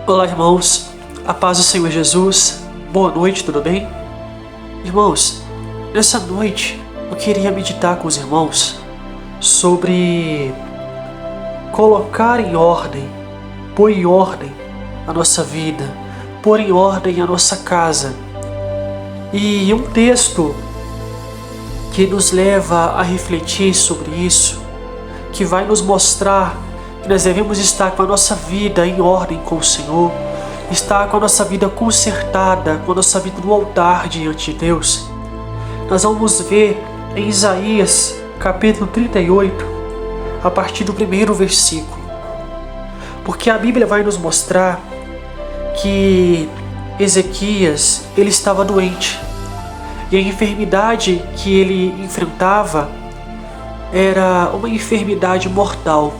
Olá, irmãos, a paz do Senhor Jesus, boa noite, tudo bem? Irmãos, nessa noite eu queria meditar com os irmãos sobre colocar em ordem, pôr em ordem a nossa vida, pôr em ordem a nossa casa. E um texto que nos leva a refletir sobre isso, que vai nos mostrar que nós devemos estar com a nossa vida em ordem com o Senhor, estar com a nossa vida consertada, com a nossa vida no altar diante de Deus. Nós vamos ver em Isaías capítulo 38, a partir do primeiro versículo. Porque a Bíblia vai nos mostrar que Ezequias, ele estava doente. E a enfermidade que ele enfrentava era uma enfermidade mortal.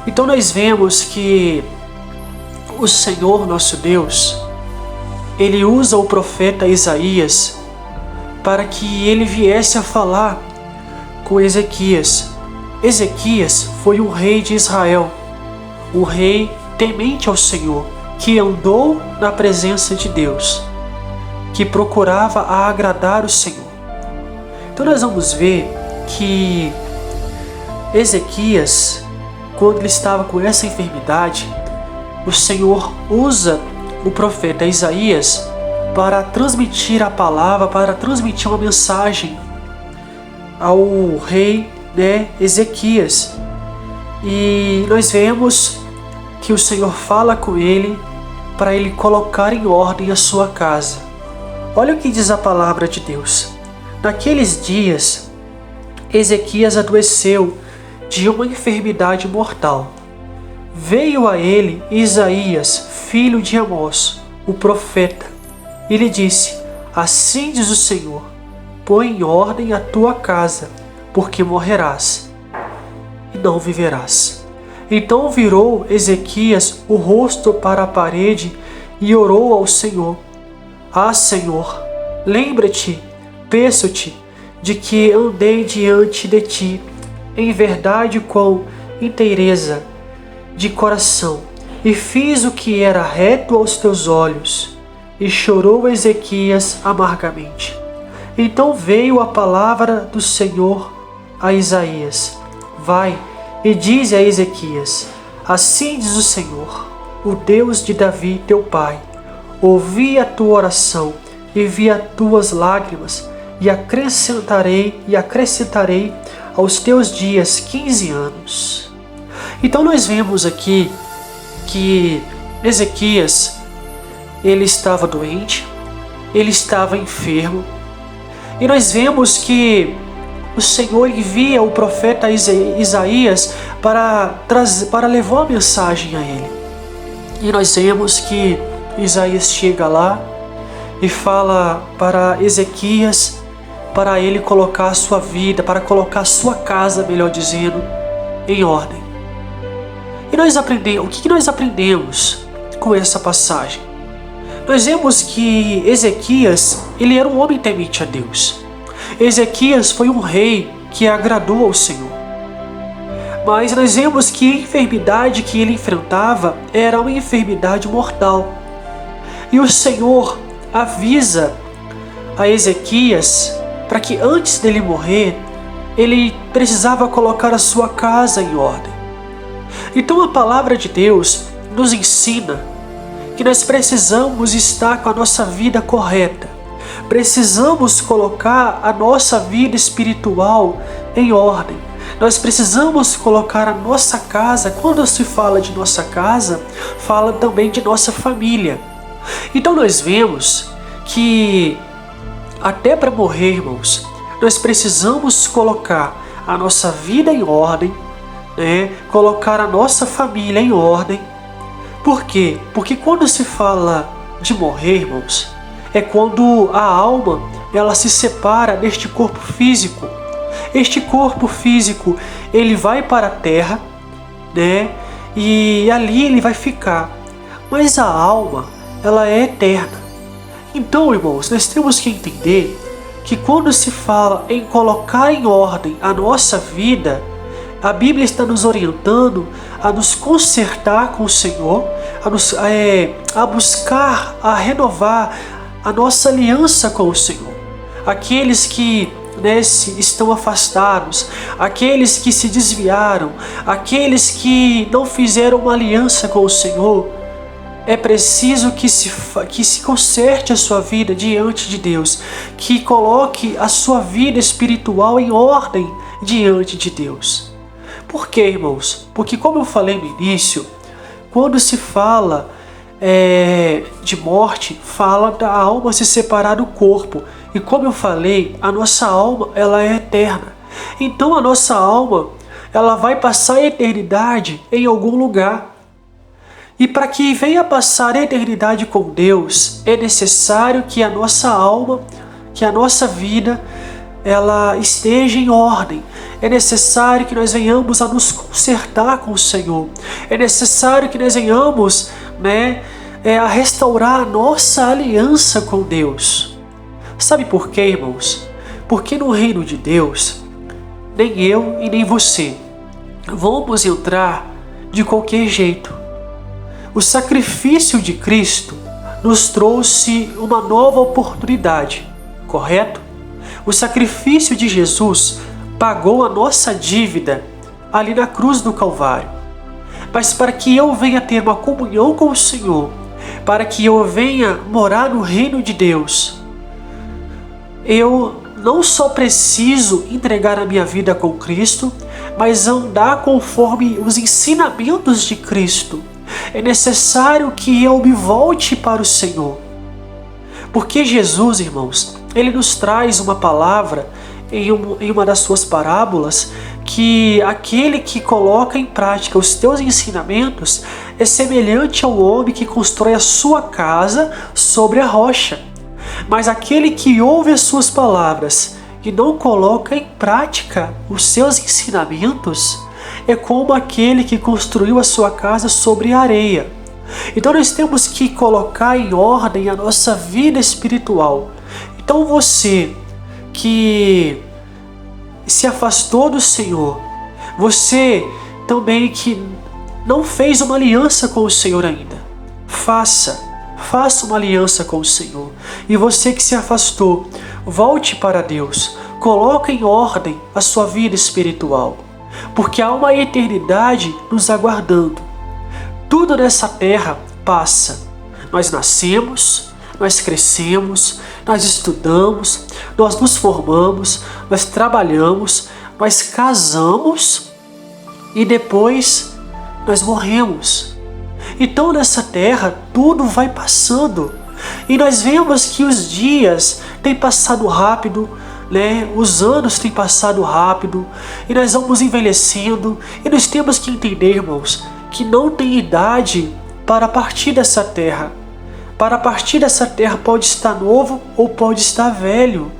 Então nós vemos que o Senhor nosso Deus, Ele usa o profeta Isaías para que ele viesse a falar com Ezequias. Ezequias foi um rei de Israel, um rei temente ao Senhor, que andou na presença de Deus, que procurava agradar o Senhor. Então nós vamos ver que Ezequias, quando ele estava com essa enfermidade, o Senhor usa o profeta Isaías para transmitir a palavra, para transmitir uma mensagem ao rei Ezequias. E nós vemos que o Senhor fala com ele para ele colocar em ordem a sua casa. Olha o que diz a palavra de Deus. Naqueles dias, Ezequias adoeceu de uma enfermidade mortal. Veio a ele Isaías, filho de Amós, o profeta, e lhe disse: Assim diz o Senhor, põe em ordem a tua casa, porque morrerás e não viverás. Então virou Ezequias o rosto para a parede e orou ao Senhor: Ah, Senhor, lembra-te, peço-te, de que andei diante de ti em verdade com inteireza de coração, e fiz o que era reto aos teus olhos. E chorou Ezequias amargamente. Então veio a palavra do Senhor a Isaías: Vai e dize a Ezequias: Assim diz o Senhor, o Deus de Davi teu pai: Ouvi a tua oração e vi as tuas lágrimas, e acrescentarei aos teus dias 15 anos. Então nós vemos aqui que Ezequias, ele estava doente, ele estava enfermo, e nós vemos que o Senhor envia o profeta Isaías para levar a mensagem a ele. E nós vemos que Isaías chega lá e fala para Ezequias, para ele colocar a sua vida, para colocar a sua casa, melhor dizendo, em ordem. E o que nós aprendemos com essa passagem? Nós vemos que Ezequias, ele era um homem temente a Deus. Ezequias foi um rei que agradou ao Senhor. Mas nós vemos que a enfermidade que ele enfrentava era uma enfermidade mortal. E o Senhor avisa a Ezequias para que antes dele morrer, ele precisava colocar a sua casa em ordem. Então a palavra de Deus nos ensina que nós precisamos estar com a nossa vida correta. Precisamos colocar a nossa vida espiritual em ordem. Nós precisamos colocar a nossa casa. Quando se fala de nossa casa, fala também de nossa família. Então nós vemos que até para morrer, irmãos, nós precisamos colocar a nossa vida em ordem, colocar a nossa família em ordem. Por quê? Porque quando se fala de morrer, irmãos, é quando a alma ela se separa deste corpo físico. Este corpo físico ele vai para a terra, e ali ele vai ficar. Mas a alma ela é eterna. Então, irmãos, nós temos que entender que quando se fala em colocar em ordem a nossa vida, A Bíblia está nos orientando a nos consertar com o Senhor, a buscar, a renovar a nossa aliança com o Senhor. Aqueles que estão afastados, aqueles que se desviaram, aqueles que não fizeram uma aliança com o Senhor, é preciso que se conserte a sua vida diante de Deus, que coloque a sua vida espiritual em ordem diante de Deus. Por quê, irmãos? Porque, como eu falei no início, quando se fala de morte, fala da alma se separar do corpo. E como eu falei, a nossa alma ela é eterna. Então a nossa alma ela vai passar a eternidade em algum lugar. E para que venha passar a eternidade com Deus, é necessário que a nossa alma, que a nossa vida, ela esteja em ordem. É necessário que nós venhamos a nos consertar com o Senhor. É necessário que nós venhamos a restaurar a nossa aliança com Deus. Sabe por quê, irmãos? Porque no reino de Deus, nem eu e nem você vamos entrar de qualquer jeito. O sacrifício de Cristo nos trouxe uma nova oportunidade, correto? O sacrifício de Jesus pagou a nossa dívida ali na cruz do Calvário. Mas para que eu venha ter uma comunhão com o Senhor, para que eu venha morar no reino de Deus, eu não só preciso entregar a minha vida com Cristo, mas andar conforme os ensinamentos de Cristo. É necessário que eu me volte para o Senhor. Porque Jesus, irmãos, Ele nos traz uma palavra em uma das suas parábolas, que aquele que coloca em prática os teus ensinamentos é semelhante ao homem que constrói a sua casa sobre a rocha. Mas aquele que ouve as suas palavras e não coloca em prática os seus ensinamentos é como aquele que construiu a sua casa sobre a areia. Então nós temos que colocar em ordem a nossa vida espiritual. Então você que se afastou do Senhor, você também que não fez uma aliança com o Senhor ainda, faça uma aliança com o Senhor. E você que se afastou, volte para Deus, coloque em ordem a sua vida espiritual, porque há uma eternidade nos aguardando. Tudo nessa terra passa. Nós nascemos, nós crescemos, nós estudamos, nós nos formamos, nós trabalhamos, nós casamos e depois nós morremos. Então nessa terra tudo vai passando e nós vemos que os dias têm passado rápido, os anos têm passado rápido e nós vamos envelhecendo e nós temos que entender, irmãos, que não tem idade para partir dessa terra. Para partir dessa terra pode estar novo ou pode estar velho.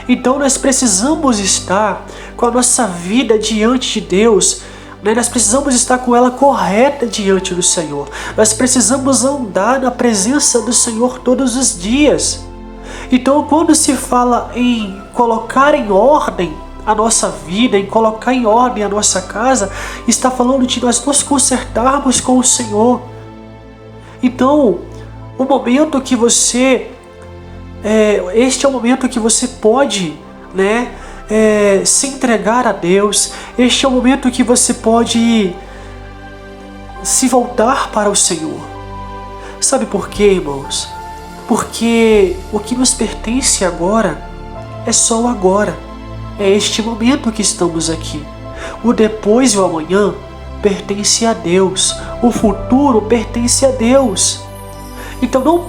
Então nós precisamos estar com a nossa vida diante de Deus, nós precisamos estar com ela correta diante do Senhor. Nós precisamos andar na presença do Senhor todos os dias. Então quando se fala em colocar em ordem a nossa vida, em colocar em ordem a nossa casa, está falando de nós nos consertarmos com o Senhor. Então o momento que você este é o momento que você pode se entregar a Deus. Este é o momento que você pode se voltar para o Senhor. Sabe por quê, irmãos? Porque o que nos pertence agora é só o agora. É este momento que estamos aqui. O depois e o amanhã pertence a Deus. O futuro pertence a Deus. Então não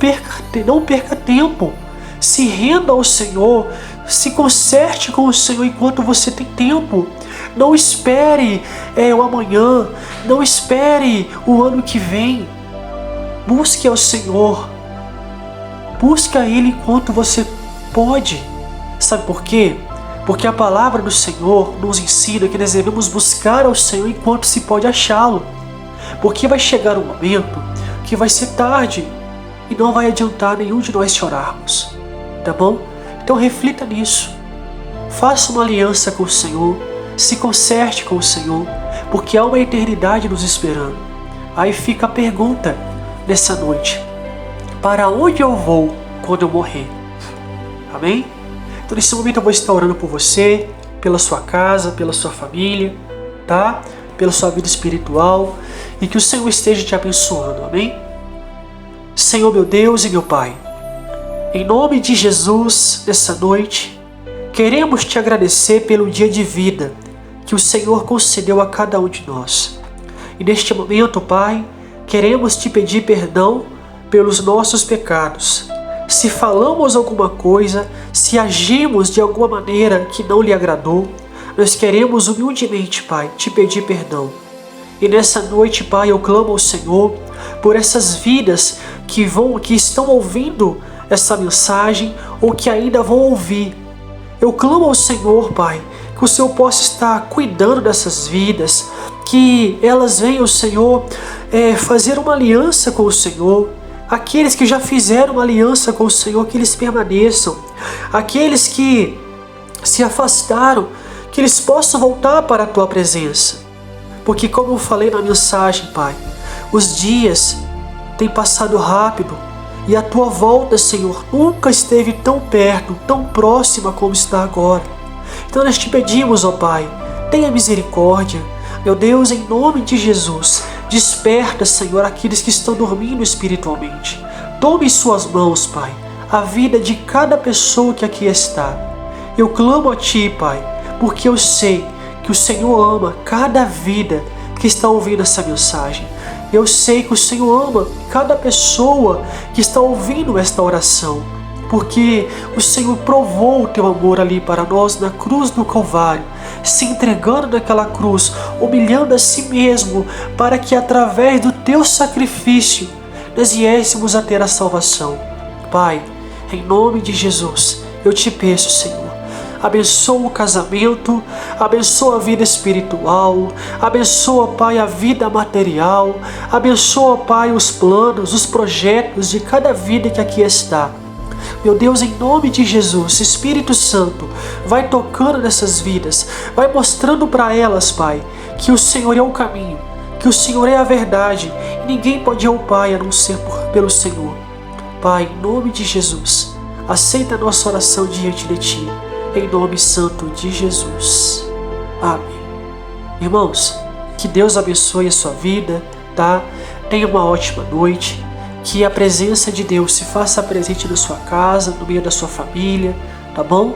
perca tempo. Se renda ao Senhor. Se conserte com o Senhor enquanto você tem tempo. Não espere o amanhã. Não espere o ano que vem. Busque ao Senhor. Busque a Ele enquanto você pode. Sabe por quê? Porque a palavra do Senhor nos ensina que nós devemos buscar ao Senhor enquanto se pode achá-lo. Porque vai chegar um momento que vai ser tarde e não vai adiantar nenhum de nós chorarmos. Tá bom? Então reflita nisso. Faça uma aliança com o Senhor. se conserte com o Senhor, porque há uma eternidade nos esperando. Aí fica a pergunta nessa noite: para onde eu vou quando eu morrer? Amém? Então nesse momento eu vou estar orando por você, pela sua casa, pela sua família, tá? Pela sua vida espiritual, e que o Senhor esteja te abençoando. Amém? Senhor meu Deus e meu Pai, em nome de Jesus, nessa noite, queremos te agradecer pelo dia de vida que o Senhor concedeu a cada um de nós. E neste momento, Pai, queremos te pedir perdão pelos nossos pecados. Se falamos alguma coisa, se agimos de alguma maneira que não lhe agradou, nós queremos humildemente, Pai, te pedir perdão. E nessa noite, Pai, eu clamo ao Senhor por essas vidas que estão ouvindo essa mensagem ou que ainda vão ouvir. Eu clamo ao Senhor, Pai, que o Senhor possa estar cuidando dessas vidas, que elas venham, Senhor, fazer uma aliança com o Senhor. Aqueles que já fizeram uma aliança com o Senhor, que eles permaneçam. Aqueles que se afastaram, que eles possam voltar para a Tua presença. Porque como eu falei na mensagem, Pai, os dias têm passado rápido e a Tua volta, Senhor, nunca esteve tão perto, tão próxima como está agora. Então nós te pedimos, ó Pai, tenha misericórdia. Meu Deus, em nome de Jesus, desperta, Senhor, aqueles que estão dormindo espiritualmente. Tome em suas mãos, Pai, a vida de cada pessoa que aqui está. Eu clamo a Ti, Pai, porque eu sei que o Senhor ama cada vida que está ouvindo essa mensagem. Eu sei que o Senhor ama cada pessoa que está ouvindo esta oração, porque o Senhor provou o Teu amor ali para nós na cruz do Calvário, se entregando naquela cruz, humilhando a si mesmo, para que através do Teu sacrifício nós viéssemos a ter a salvação. Pai, em nome de Jesus, eu te peço, Senhor, abençoa o casamento, abençoa a vida espiritual, abençoa, Pai, a vida material, abençoa, Pai, os planos, os projetos de cada vida que aqui está. Meu Deus, em nome de Jesus, Espírito Santo, vai tocando nessas vidas, vai mostrando para elas, Pai, que o Senhor é o caminho, que o Senhor é a verdade, e ninguém pode ir ao Pai a não ser pelo Senhor. Pai, em nome de Jesus, aceita a nossa oração diante de Ti, em nome santo de Jesus. Amém. Irmãos, que Deus abençoe a sua vida, tá? Tenha uma ótima noite. Que a presença de Deus se faça presente na sua casa, no meio da sua família, tá bom?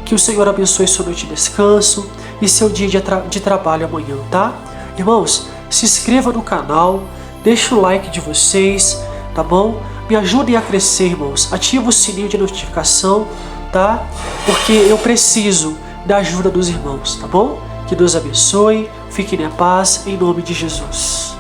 Que o Senhor abençoe sua noite de descanso e seu dia de trabalho amanhã, tá? Irmãos, se inscreva no canal, deixa o like de vocês, tá bom? Me ajudem a crescer, irmãos. Ativa o sininho de notificação, tá? Porque eu preciso da ajuda dos irmãos, tá bom? Que Deus abençoe, fiquem em paz, em nome de Jesus.